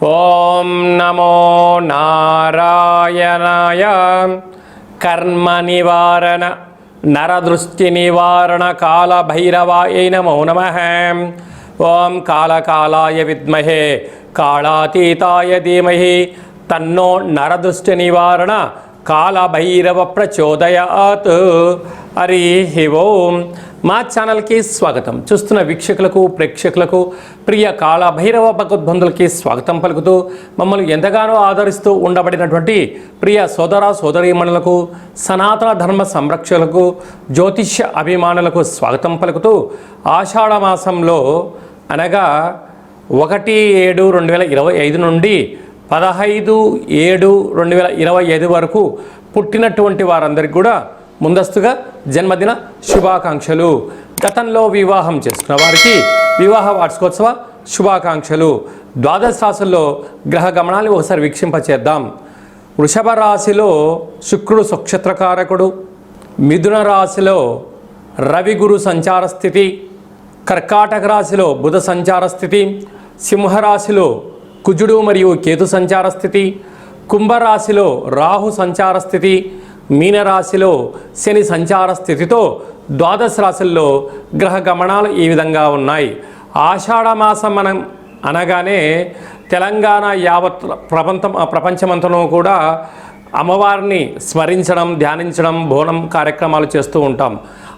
ఓం నమో నారాయణాయ. కర్మ నివారణ నరదృష్టి నివారణ కాల భైరవాయ నమో నమః. ఓం కాళకాలాయ విద్మహే కాళాతీతాయ ధీమహి తన్నో నరదృష్టి నివారణ కాళభైరవ ప్రచోదయాత్. హరి ఓం. మా ఛానల్కి స్వాగతం. చూస్తున్న వీక్షకులకు ప్రేక్షకులకు ప్రియ కాళభైరవ భగవద్బంధులకి స్వాగతం పలుకుతూ మమ్మల్ని ఎంతగానో ఆదరిస్తూ ఉండబడినటువంటి ప్రియ సోదర సోదరీమణులకు సనాతన ధర్మ సంరక్షకులకు జ్యోతిష్య అభిమానులకు స్వాగతం పలుకుతూ ఆషాఢ మాసంలో అనగా 1/7/2025 నుండి 15/7/2025 వరకు పుట్టినటువంటి వారందరికీ కూడా ముందస్తుగా జన్మదిన శుభాకాంక్షలు. గతంలో వివాహం చేసుకున్న వారికి వివాహ వార్షికోత్సవ శుభాకాంక్షలు. ద్వాదశ రాశుల్లో గ్రహ గమనాన్ని ఒకసారి వీక్షింపచేద్దాం. వృషభ రాశిలో శుక్రుడు స్వక్షత్రకారకుడు, మిథున రాశిలో రవి గురు సంచార స్థితి, కర్కాటక రాశిలో బుధ సంచార స్థితి, సింహరాశిలో కుజుడు మరియు కేతు సంచార స్థితి, కుంభరాశిలో రాహు సంచార స్థితి, మీనరాశిలో శని సంచార స్థితితో ద్వాదశ రాశుల్లో గ్రహ గమనాలు ఈ విధంగా ఉన్నాయి. ఆషాఢ మాసం మనం అనగానే తెలంగాణ యావత్ ప్రపంచమంతను కూడా అమ్మవారిని స్మరించడం, ధ్యానించడం, బోనం కార్యక్రమాలు చేస్తూ ఉంటాం.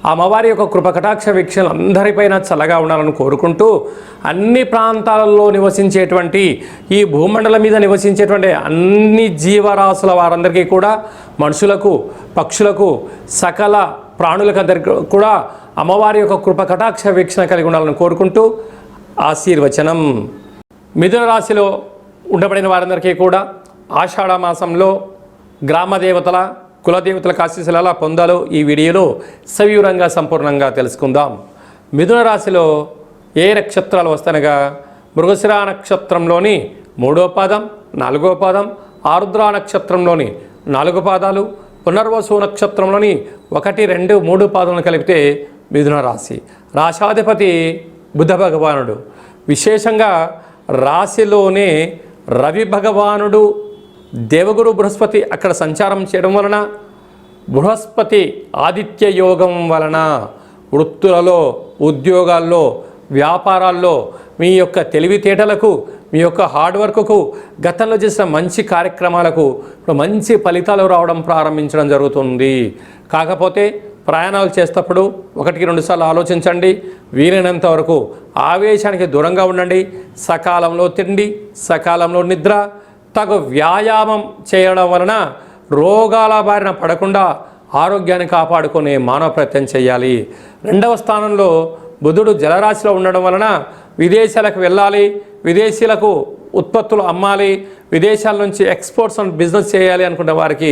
అమ్మవారి యొక్క కృపకటాక్ష వీక్షణలు అందరిపైన చల్లగా ఉండాలని కోరుకుంటూ అన్ని ప్రాంతాలలో నివసించేటువంటి ఈ భూమండలం మీద నివసించేటువంటి అన్ని జీవరాశుల వారందరికీ కూడా, మనుషులకు పక్షులకు సకల ప్రాణులకందరికీ కూడా అమ్మవారి యొక్క కృపకటాక్ష వీక్షణ కలిగి ఉండాలని కోరుకుంటూ ఆశీర్వచనం. మిథున రాశిలో ఉండబడిన వారందరికీ కూడా ఆషాఢ మాసంలో గ్రామదేవతల కులదేవతల ఆశీస్సులు ఎలా పొందాలో ఈ వీడియోలో సవివరంగా సంపూర్ణంగా తెలుసుకుందాం. మిథున రాశిలో ఏ నక్షత్రాలు వస్తానగా మృగశిర నక్షత్రంలోని 3వ పాదం, 4వ పాదం, ఆరుద్ర నక్షత్రంలోని 4 పాదాలు, పునర్వసు నక్షత్రంలోని 1, 2, 3 పాదాలను కలిపితే మిథున రాశి. రాశాధిపతి బుధ భగవానుడు. విశేషంగా రాశిలోనే రవి భగవానుడు దేవగురు బృహస్పతి అక్కడ సంచారం చేయడం వలన, బృహస్పతి ఆదిత్య యోగం వలన వృత్తులలో, ఉద్యోగాల్లో, వ్యాపారాల్లో మీ యొక్క తెలివితేటలకు, మీ యొక్క హార్డ్ వర్క్కు, గతంలో చేసిన మంచి కార్యక్రమాలకు ఇప్పుడు మంచి ఫలితాలు రావడం ప్రారంభించడం జరుగుతుంది. కాకపోతే ప్రయాణాలు చేసేటప్పుడు 1-2 సార్లు ఆలోచించండి. వీలైనంత వరకు ఆవేశానికి దూరంగా ఉండండి. సకాలంలో తిండి, సకాలంలో నిద్ర, తగు వ్యాయామం చేయడం వలన రోగాల బారిన పడకుండా ఆరోగ్యాన్ని కాపాడుకునే మానవ ప్రయత్నం చేయాలి. 2వ స్థానంలో బుధుడు జలరాశిలో ఉండడం వలన విదేశాలకు వెళ్ళాలి, విదేశీయులకు ఉత్పత్తులు అమ్మాలి, విదేశాల నుంచి ఎక్స్పోర్ట్స్ అండ్ బిజినెస్ చేయాలి అనుకున్న వారికి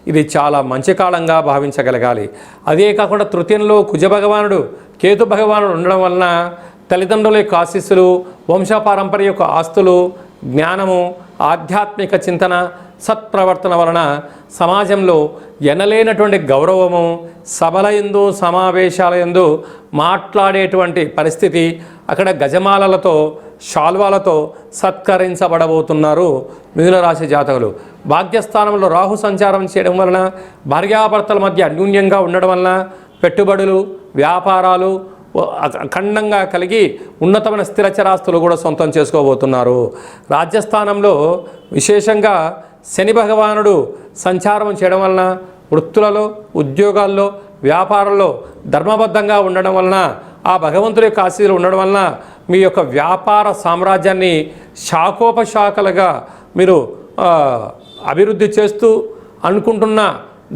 ఇది చాలా మంచి కాలంగా భావించగలగాలి. అదే కాకుండా తృతీయంలో కుజ భగవానుడు, కేతు భగవానుడు ఉండడం వలన తల్లిదండ్రుల యొక్క ఆశీస్సులు, వంశపారంపర్య యొక్క ఆస్తులు, జ్ఞానము, ఆధ్యాత్మిక చింతన, సత్ప్రవర్తన వలన సమాజంలో ఎనలేనటువంటి గౌరవము, సభల యందు సమావేశాల యందు మాట్లాడేటువంటి పరిస్థితి, అక్కడ గజమాలలతో శాల్వాలతో సత్కరించబడబోతున్నారు మిథున రాశి జాతకులు. భాగ్యస్థానంలో రాహు సంచారం చేయడం వలన భార్యాభర్తల మధ్య అన్యూన్యంగా ఉండడం వలన పెట్టుబడులు, వ్యాపారాలు అఖండంగా కలిగి ఉన్నతమైన స్థిరచరాస్తులు కూడా సొంతం చేసుకోబోతున్నారు. రాజ్యస్థానంలో విశేషంగా శని భగవానుడు సంచారం చేయడం వలన వృత్తులలో, ఉద్యోగాల్లో, వ్యాపారంలో ధర్మబద్ధంగా ఉండడం వలన, ఆ భగవంతుడి యొక్క ఆశీస్సులు ఉండడం వలన మీ యొక్క వ్యాపార సామ్రాజ్యాన్ని శాఖోపశాఖలుగా మీరు అభివృద్ధి చేస్తూ అనుకుంటున్న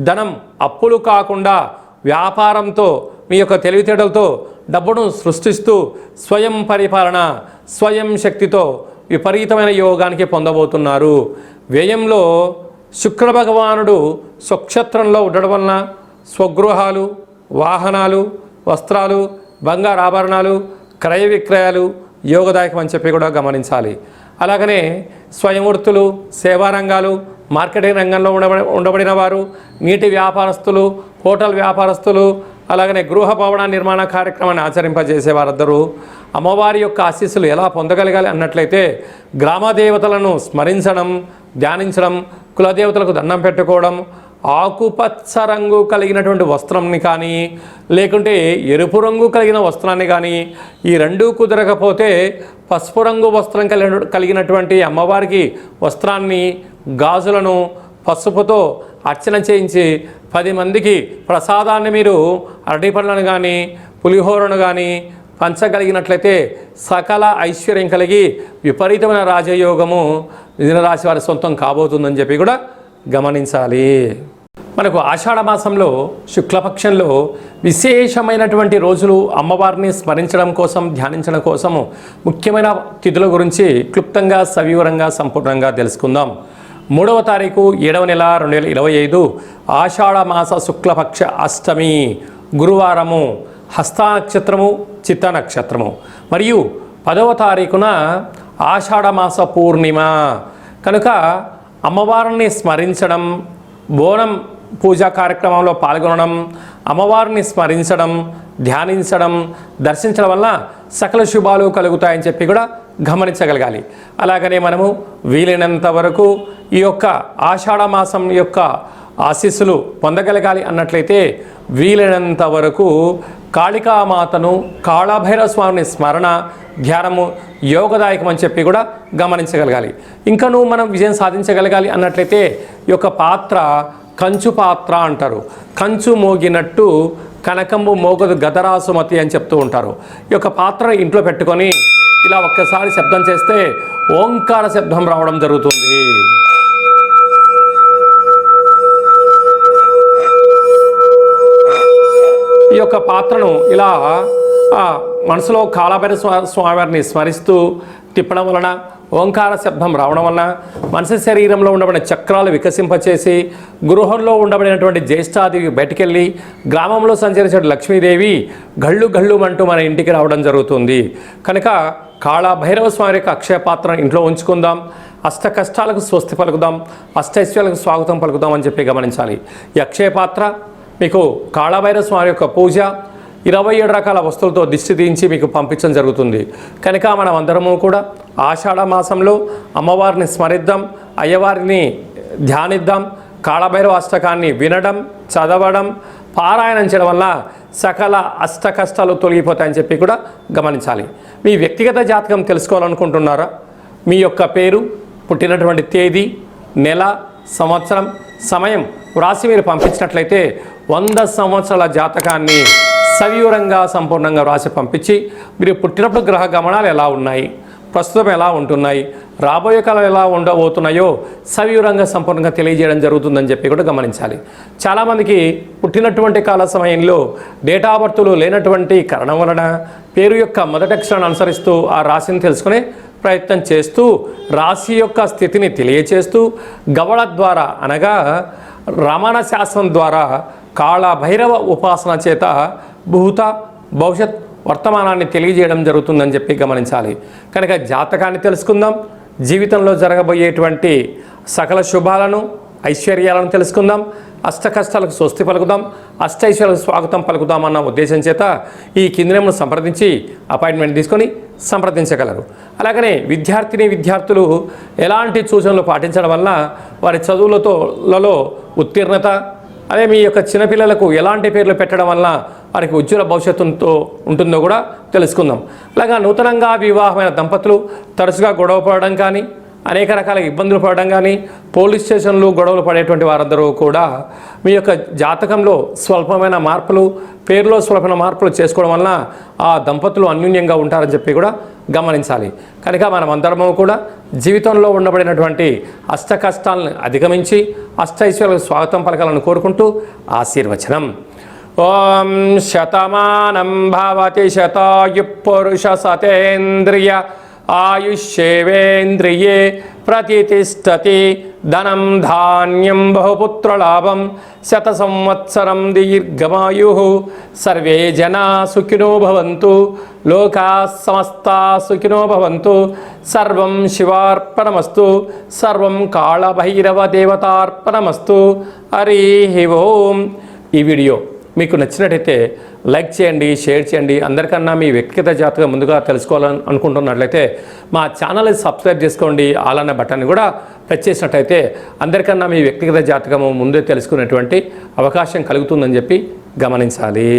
ధనం అప్పులు కాకుండా వ్యాపారంతో, మీ యొక్క తెలివితేటలతో డబ్బును సృష్టిస్తూ స్వయం పరిపాలన, స్వయం శక్తితో విపరీతమైన యోగానికి పొందబోతున్నారు. వ్యయంలో శుక్ర భగవానుడు స్వక్షత్రంలో ఉండడం వలన స్వగృహాలు, వాహనాలు, వస్త్రాలు, బంగారు ఆభరణాలు, క్రయ విక్రయాలు యోగదాయకం అని చెప్పి కూడా గమనించాలి. అలాగనే స్వయం వృత్తులు, సేవా రంగాలు, మార్కెటింగ్ రంగంలో ఉండబడిన వారు, నీటి వ్యాపారస్తులు, హోటల్ వ్యాపారస్తులు, అలాగనే గృహ భవన నిర్మాణ కార్యక్రమాన్ని ఆచరింపజేసే వారందరూ అమ్మవారి యొక్క ఆశీస్సులు ఎలా పొందగలగాలి అన్నట్లయితే గ్రామ దేవతలను స్మరించడం, ధ్యానించడం, కులదేవతలకు దండం పెట్టుకోవడం, ఆకుపచ్చ రంగు కలిగినటువంటి వస్త్రంని కానీ లేకుంటే ఎరుపు రంగు కలిగిన వస్త్రాన్ని కానీ, ఈ రెండూ కుదరకపోతే పసుపు రంగు వస్త్రం కలిగినటువంటి అమ్మవారికి వస్త్రాన్ని, గాజులను పసుపుతో అర్చన చేయించి 10 మందికి ప్రసాదాన్ని మీరు అరటి పండ్లను కానీ పులిహోరను కానీ పంచగలిగినట్లయితే సకల ఐశ్వర్యం కలిగి విపరీతమైన రాజయోగము మిథునరాశి వారి సొంతం కాబోతుందని చెప్పి కూడా గమనించాలి. మనకు ఆషాఢ మాసంలో శుక్లపక్షంలో విశేషమైనటువంటి రోజులు అమ్మవారిని స్మరించడం కోసం, ధ్యానించడం కోసము ముఖ్యమైన తిథుల గురించి క్లుప్తంగా సవివరంగా సంపూర్ణంగా తెలుసుకుందాం. 3వ తారీఖు 7వ నెల 2025 ఆషాఢ మాస శుక్లపక్ష అష్టమి గురువారము, హస్త నక్షత్రము, చిత్త నక్షత్రము. మరియు 10వ తారీఖున ఆషాఢ మాస పూర్ణిమ కనుక అమ్మవారిని స్మరించడం, బోనం పూజా కార్యక్రమంలో పాల్గొనడం, అమ్మవారిని స్మరించడం, ధ్యానించడం, దర్శించడం వల్ల సకల శుభాలు కలుగుతాయని చెప్పి కూడా గమనించగలగాలి. అలాగనే మనము వీలైనంత వరకు ఈ యొక్క ఆషాఢ మాసం యొక్క ఆశీస్సులు పొందగలగాలి అన్నట్లయితే వీలైనంత వరకు కాళికామాతను, కాళభైరవ స్వామిని స్మరణ, ధ్యానము యోగదాయకం అని చెప్పి కూడా గమనించగలగాలి. ఇంకనూ మనం విజయం సాధించగలగాలి అన్నట్లయితే ఈ యొక్క పాత్ర కంచు పాత్ర అంటారు. కంచు మోగినట్టు కనకంబు మోగదు గదరాసుమతి అని చెప్తూ ఉంటారు. ఈ యొక్క పాత్ర ఇంట్లో పెట్టుకొని ఇలా ఒక్కసారి శబ్దం చేస్తే ఓంకార శబ్దం రావడం జరుగుతుంది. ఈ యొక్క పాత్రను ఇలా మనసులో కాళభైరవ స్వామివారిని స్మరిస్తూ తిప్పడం వలన, ఓంకార శబ్దం రావడం వలన మనిషి శరీరంలో ఉండబడిన చక్రాలు వికసింపచేసి గృహంలో ఉండబడినటువంటి జ్యేష్ఠాదేవి బయటికెళ్ళి గ్రామంలో సంచరించే లక్ష్మీదేవి గళ్ళు గళ్ళు అంటూ మన ఇంటికి రావడం జరుగుతుంది. కనుక కాళభైరవ స్వామి యొక్క అక్షయ పాత్రను ఇంట్లో ఉంచుకుందాం. అష్ట కష్టాలకు స్వస్తి పలుకుదాం, అష్టైశ్వర్యాలకు స్వాగతం పలుకుదాం అని చెప్పి గమనించాలి. ఈ అక్షయ పాత్ర మీకు కాళభైరవ స్వామి యొక్క పూజ 27 రకాల వస్తువులతో దిష్టి తీయించి మీకు పంపించడం జరుగుతుంది. కనుక మనం అందరము కూడా ఆషాఢ మాసంలో అమ్మవారిని స్మరిద్దాం, అయ్యవారిని ధ్యానిద్దాం, కాళభైరవ అష్టకాన్ని వినడం, చదవడం, పారాయణం చేయడం వల్ల సకల అష్ట కష్టాలు తొలగిపోతాయని చెప్పి కూడా గమనించాలి. మీ వ్యక్తిగత జాతకం తెలుసుకోవాలనుకుంటున్నారా? మీ యొక్క పేరు, పుట్టినటువంటి తేదీ, నెల, సంవత్సరం, సమయం వ్రాసి మీరు పంపించినట్లయితే 100 సంవత్సరాల జాతకాన్ని సవివరంగా సంపూర్ణంగా వ్రాసి పంపించి మీరు పుట్టినప్పుడు గ్రహ గమనాలు ఎలా ఉన్నాయి, ప్రస్తుతం ఎలా ఉంటున్నాయి, రాబోయే కాలం ఎలా ఉండబోతున్నాయో సవివరంగా సంపూర్ణంగా తెలియజేయడం జరుగుతుందని చెప్పి కూడా గమనించాలి. చాలామందికి పుట్టినటువంటి కాల సమయంలో డేటా ఆఫ్ బర్త్లు లేనటువంటి కారణం వలన పేరు యొక్క మొదటి అక్షరాన్ని అనుసరిస్తూ ఆ రాశిని తెలుసుకునే ప్రయత్నం చేస్తూ రాశి యొక్క స్థితిని తెలియచేస్తూ గవళ ద్వారా అనగా రమణ శాస్త్రం ద్వారా కాళభైరవ ఉపాసన చేత భూత భవిష్యత్ వర్తమానాన్ని తెలియజేయడం జరుగుతుందని చెప్పి గమనించాలి. కనుక జాతకాన్ని తెలుసుకుందాం, జీవితంలో జరగబోయేటువంటి సకల శుభాలను, ఐశ్వర్యాలను తెలుసుకుందాం, అష్ట కష్టాలకు స్వస్తి పలుకుదాం, అష్టైశ్వర్యాలకు స్వాగతం పలుకుదాం అన్న ఉద్దేశం చేత ఈ కింది నెంబర్ను సంప్రదించి అపాయింట్మెంట్ తీసుకొని సంప్రదించగలరు. అలాగనే విద్యార్థులు ఎలాంటి సూచనలు పాటించడం వల్ల వారి చదువులలో ఉత్తీర్ణత, అదే మీ యొక్క చిన్నపిల్లలకు ఎలాంటి పేర్లు పెట్టడం వల్ల వారికి ఉజ్వల భవిష్యత్తుతో ఉంటుందో కూడా తెలుసుకుందాం. అలాగా నూతనంగా వివాహమైన దంపతులు తరచుగా గొడవ పడడం కానీ, అనేక రకాల ఇబ్బందులు పడడం కానీ, పోలీస్ స్టేషన్లు గొడవలు పడేటువంటి వారందరూ కూడా మీ యొక్క జాతకంలో స్వల్పమైన మార్పులు, పేరులో స్వల్పమైన మార్పులు చేసుకోవడం వలన ఆ దంపతులు అన్యూన్యంగా ఉంటారని చెప్పి కూడా గమనించాలి. కనుక మనం అందరము కూడా జీవితంలో ఉండబడినటువంటి అష్ట కష్టాలను అధిగమించి అష్టైశ్వర్యాలకు స్వాగతం పలకాలను కోరుకుంటూ ఆశీర్వచనం. ఓం శతమానం భవతి శతాయు పురుష సతేంద్రియ ఆయుష్యేవేంద్రియే ప్రతిష్టతి ధనం ధాన్యం బహుపుత్రలాభం శత సంవత్సరం దీర్ఘమాయు సర్వే జనా సుఖినో భవంతు లోకా సమస్తా సుఖినో భవంతు సర్వం శివార్పణమస్తు సర్వం కాళభైరవ దేవతార్పణమస్తు. హరి ఓం. ఈ వీడియో మీకు నచ్చినట్టయితే లైక్ చేయండి, షేర్ చేయండి. అందరికన్నా మీ వ్యక్తిగత జాతకం ముందుగా తెలుసుకోవాలని అనుకుంటున్నట్లయితే మా ఛానల్ని సబ్స్క్రైబ్ చేసుకోండి. ఆల్ అన్న బటన్ని కూడా ప్రెస్ చేసినట్టయితే అందరికన్నా మీ వ్యక్తిగత జాతకము ముందే తెలుసుకునేటువంటి అవకాశం కలుగుతుందని చెప్పి గమనించాలి.